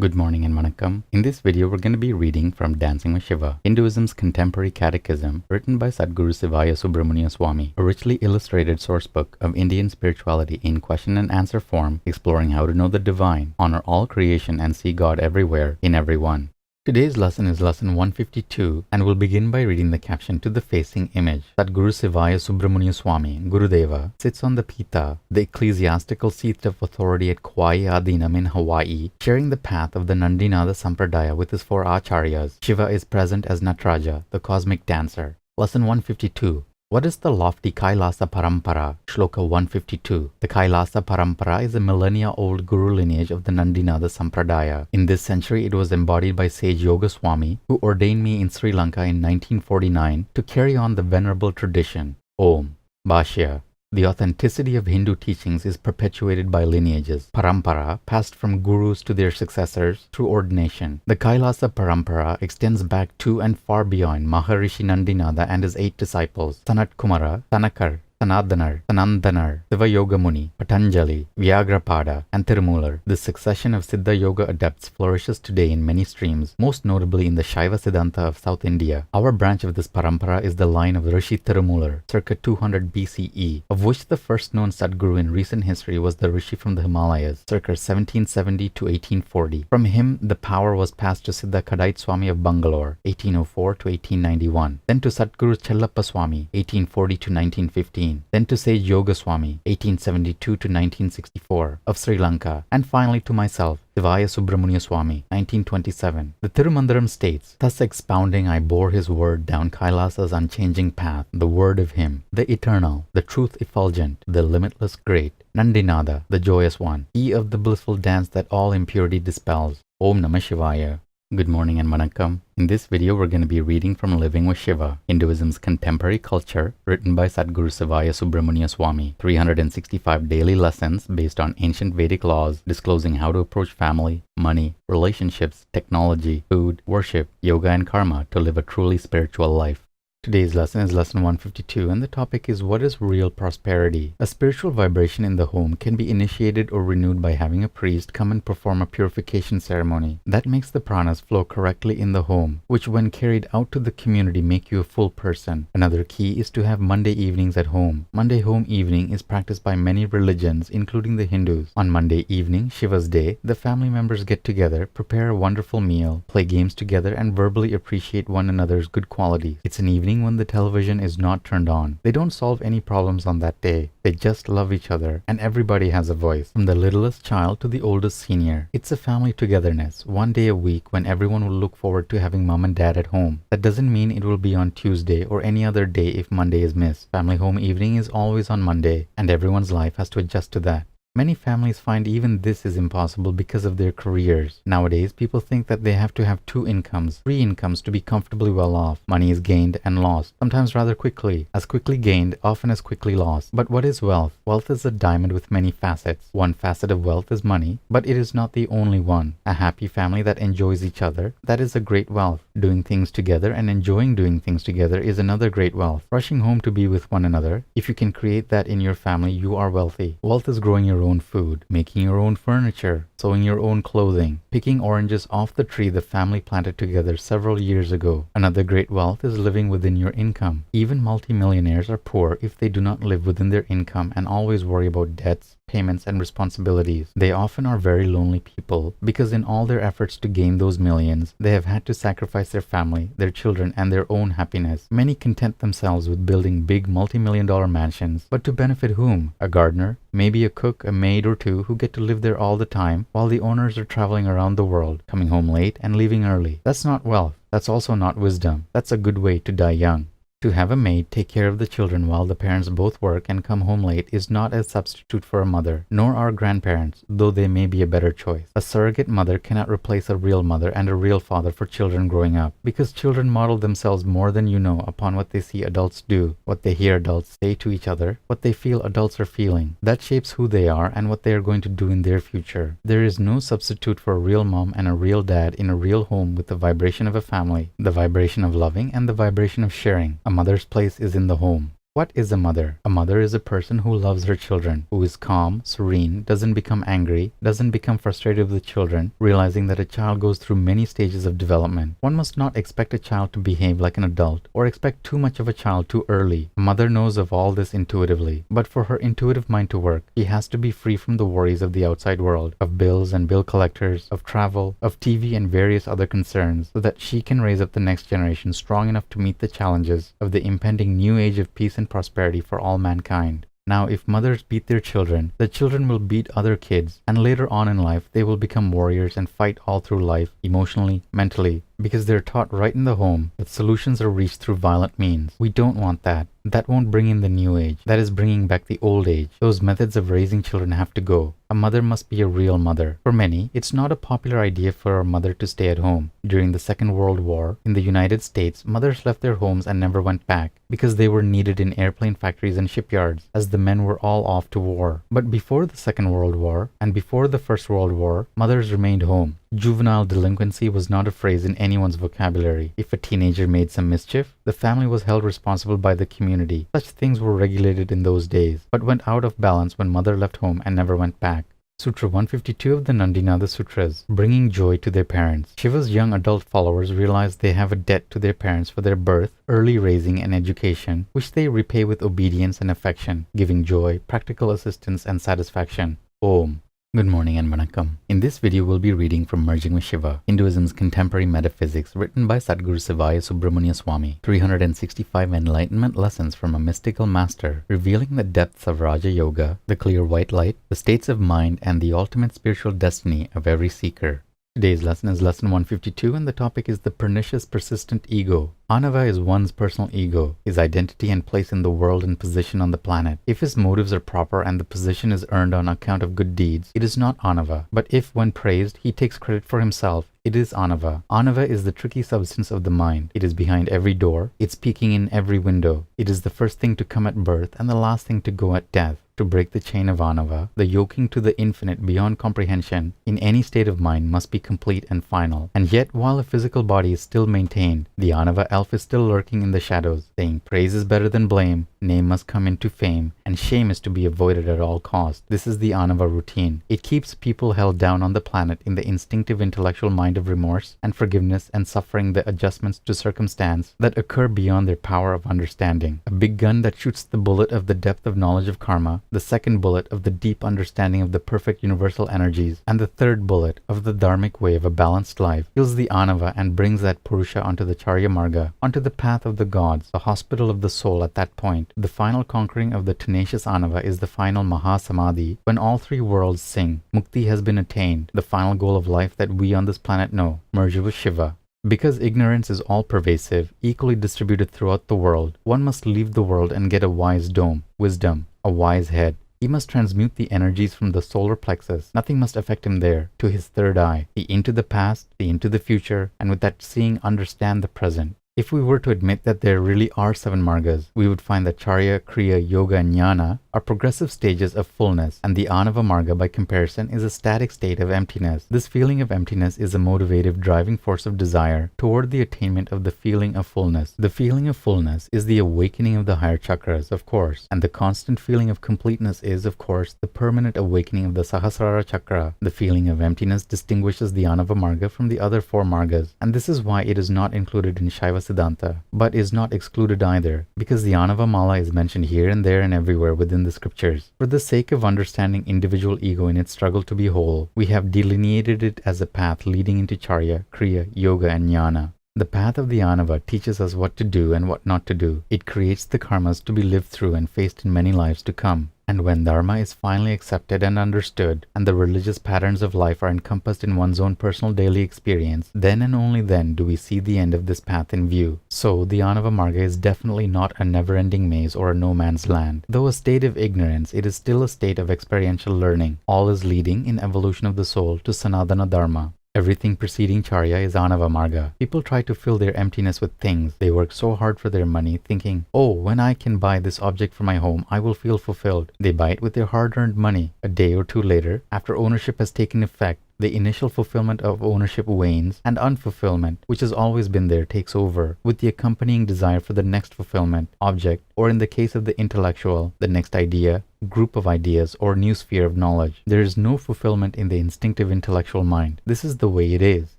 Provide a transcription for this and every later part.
Good morning and vanakkam. In this video, we're going to be reading from Dancing with Shiva, Hinduism's contemporary catechism, written by Sadhguru Siva Subrahmanyaswamy, a richly illustrated sourcebook of Indian spirituality in question and answer form, exploring how to know the divine, honor all creation, and see God everywhere, in everyone. Today's lesson is lesson 152, and we'll begin by reading the caption to the facing image. Sadhguru Siva Subrahmanyaswamy, Gurudeva, sits on the Pita, the ecclesiastical seat of authority at Kauai Adinam in Hawaii, sharing the path of the Nandinatha Sampradaya with his four acharyas. Shiva is present as Nataraja, the cosmic dancer. Lesson 152. What is the lofty Kailasa Parampara? Shloka 152. The Kailasa Parampara is a millennia-old guru lineage of the Nandinatha Sampradaya. In this century, it was embodied by Sage Yogaswami, who ordained me in Sri Lanka in 1949 to carry on the venerable tradition. Om. Bhashya. The authenticity of Hindu teachings is perpetuated by lineages, parampara, passed from gurus to their successors through ordination. The Kailasa Parampara extends back to and far beyond Maharishi Nandinatha and his 8 disciples, Sanat Kumara, Sanakar, Sanadanar, Sanandanar, Siva Yoga Muni, Patanjali, Vyagrapada, and Tirumular. This succession of Siddha Yoga adepts flourishes today in many streams, most notably in the Shaiva Siddhanta of South India. Our branch of this parampara is the line of Rishi Tirumular, circa 200 BCE, of which the first known Sadguru in recent history was the Rishi from the Himalayas, circa 1770 to 1840. From him, the power was passed to Siddha Kadait Swami of Bangalore, 1804 to 1891, then to Sadguru Chellappa Swami, 1840 to 1915. Then to Sage Yogaswami, 1872 to 1964, of Sri Lanka, and finally to myself, Sivaya Subrahmanyaswamy, 1927. The Tirumandaram states, thus expounding I bore his word down Kailasa's unchanging path, the word of him, the eternal, the truth effulgent, the limitless great, Nandinatha, the joyous one, he of the blissful dance that all impurity dispels. Om Namah Shivaya. Good morning and vanakkam. In this video, we're going to be reading from Living with Shiva, Hinduism's contemporary culture, written by Sadhguru Siva Subrahmanyaswamy. 365 daily lessons based on ancient Vedic laws, disclosing how to approach family, money, relationships, technology, food, worship, yoga, and karma to live a truly spiritual life. Today's lesson is lesson 152, and the topic is what is real prosperity? A spiritual vibration in the home can be initiated or renewed by having a priest come and perform a purification ceremony. That makes the pranas flow correctly in the home, which when carried out to the community make you a full person. Another key is to have Monday evenings at home. Monday home evening is practiced by many religions, including the Hindus. On Monday evening, Shiva's day, the family members get together, prepare a wonderful meal, play games together, and verbally appreciate one another's good qualities. It's an evening when the television is not turned on. They don't solve any problems on that day. They just love each other, and everybody has a voice, from the littlest child to the oldest senior. It's a family togetherness, one day a week when everyone will look forward to having mom and dad at home. That doesn't mean it will be on Tuesday or any other day if Monday is missed. Family home evening is always on Monday, and everyone's life has to adjust to that. Many families find even this is impossible because of their careers. Nowadays, people think that they have to have 2 incomes, 3 incomes to be comfortably well off. Money is gained and lost, sometimes rather quickly. As quickly gained, often as quickly lost. But what is wealth? Wealth is a diamond with many facets. One facet of wealth is money, but it is not the only one. A happy family that enjoys each other, that is a great wealth. Doing things together and enjoying doing things together is another great wealth. Rushing home to be with one another, if you can create that in your family, you are wealthy. Wealth is growing your own food, making your own furniture, sewing your own clothing, picking oranges off the tree the family planted together several years ago. Another great wealth is living within your income. Even multimillionaires are poor if they do not live within their income and always worry about debts, payments, and responsibilities. They often are very lonely people because in all their efforts to gain those millions, they have had to sacrifice their family, their children, and their own happiness. Many content themselves with building big multi-million-dollar mansions, but to benefit whom? A gardener, maybe a cook, a maid or two who get to live there all the time while the owners are traveling around the world, coming home late and leaving early. That's not wealth. That's also not wisdom. That's a good way to die young. To have a maid take care of the children while the parents both work and come home late is not a substitute for a mother, nor are grandparents, though they may be a better choice. A surrogate mother cannot replace a real mother and a real father for children growing up, because children model themselves more than you know upon what they see adults do, what they hear adults say to each other, what they feel adults are feeling. That shapes who they are and what they are going to do in their future. There is no substitute for a real mom and a real dad in a real home with the vibration of a family, the vibration of loving and the vibration of sharing. A mother's place is in the home. What is a mother? A mother is a person who loves her children, who is calm, serene, doesn't become angry, doesn't become frustrated with children, realizing that a child goes through many stages of development. One must not expect a child to behave like an adult or expect too much of a child too early. A mother knows of all this intuitively, but for her intuitive mind to work, she has to be free from the worries of the outside world, of bills and bill collectors, of travel, of TV and various other concerns, so that she can raise up the next generation strong enough to meet the challenges of the impending new age of peace and prosperity for all mankind. Now, if mothers beat their children, the children will beat other kids, and later on in life, they will become warriors and fight all through life, emotionally, mentally, because they're taught right in the home that solutions are reached through violent means. We don't want that. That won't bring in the new age. That is bringing back the old age. Those methods of raising children have to go. A mother must be a real mother. For many, it's not a popular idea for a mother to stay at home. During the Second World War, in the United States, mothers left their homes and never went back because they were needed in airplane factories and shipyards, as the men were all off to war. But before the Second World War and before the First World War, mothers remained home. Juvenile delinquency was not a phrase in anyone's vocabulary. If a teenager made some mischief, the family was held responsible by the community. Such things were regulated in those days, but went out of balance when mother left home and never went back. Sutra 152 of the Nandinatha Sutras, bringing joy to their parents. Shiva's young adult followers realize they have a debt to their parents for their birth, early raising and education, which they repay with obedience and affection, giving joy, practical assistance and satisfaction. Om. Good morning and vanakkam. In this video, we'll be reading from Merging with Shiva, Hinduism's Contemporary Metaphysics, written by Sadguru Siva Subramaniaswamy. 365 enlightenment lessons from a mystical master, revealing the depths of Raja Yoga, the clear white light, the states of mind, and the ultimate spiritual destiny of every seeker. Today's lesson is lesson 152, and the topic is the pernicious persistent ego. Anava is one's personal ego, his identity and place in the world and position on the planet. If his motives are proper and the position is earned on account of good deeds, it is not anava. But if, when praised, he takes credit for himself, it is anava. Anava is the tricky substance of the mind. It is behind every door. It's peeking in every window. It is the first thing to come at birth and the last thing to go at death. To break the chain of anava, the yoking to the infinite beyond comprehension, in any state of mind must be complete and final. And yet, while a physical body is still maintained, the anava elf is still lurking in the shadows, saying praise is better than blame, name must come into fame, and shame is to be avoided at all costs. This is the anava routine. It keeps people held down on the planet in the instinctive intellectual mind of remorse and forgiveness and suffering the adjustments to circumstance that occur beyond their power of understanding. A big gun that shoots the bullet of the depth of knowledge of karma, the second bullet of the deep understanding of the perfect universal energies, and the third bullet of the dharmic way of a balanced life, kills the anava and brings that purusha onto the charya marga, onto the path of the gods, the hospital of the soul. At that point, the final conquering of the tenacious anava is the final mahasamadhi, when all three worlds sing, Mukti has been attained, the final goal of life that we on this planet know, merge with Shiva. Because ignorance is all-pervasive, equally distributed throughout the world, one must leave the world and get a wise dome, wisdom, a wise head. He must transmute the energies from the solar plexus, nothing must affect him there, to his third eye, the into the past, the into the future, and with that seeing understand the present. If we were to admit that there really are 7 margas, we would find that Charya, Kriya, Yoga, and Jnana are progressive stages of fullness, and the Anava marga, by comparison, is a static state of emptiness. This feeling of emptiness is a motivative driving force of desire toward the attainment of the feeling of fullness. The feeling of fullness is the awakening of the higher chakras, of course, and the constant feeling of completeness is, of course, the permanent awakening of the Sahasrara chakra. The feeling of emptiness distinguishes the Anava marga from the other 4 margas, and this is why it is not included in Shaiva Siddhanta, but is not excluded either, because the Anava Mala is mentioned here and there and everywhere within the scriptures. For the sake of understanding individual ego in its struggle to be whole, we have delineated it as a path leading into Charya, Kriya, Yoga, and Jnana. The path of the Anava teaches us what to do and what not to do. It creates the karmas to be lived through and faced in many lives to come. And when Dharma is finally accepted and understood, and the religious patterns of life are encompassed in one's own personal daily experience, then and only then do we see the end of this path in view. So, the Anava Marga is definitely not a never-ending maze or a no-man's land. Though a state of ignorance, it is still a state of experiential learning. All is leading, in evolution of the soul, to Sanadana Dharma. Everything preceding Charya is Anava Marga. People try to fill their emptiness with things. They work so hard for their money, thinking, oh, when I can buy this object for my home, I will feel fulfilled. They buy it with their hard-earned money. A day or two later, after ownership has taken effect, The initial fulfillment of ownership wanes, and unfulfillment, which has always been there, takes over, with the accompanying desire for the next fulfillment, object, or in the case of the intellectual, the next idea, group of ideas, or new sphere of knowledge. There is no fulfillment in the instinctive intellectual mind. This is the way it is.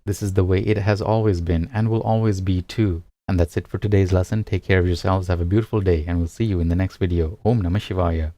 This is the way it has always been and will always be too. And that's it for today's lesson. Take care of yourselves, have a beautiful day, and we'll see you in the next video. Om Namah Shivaya.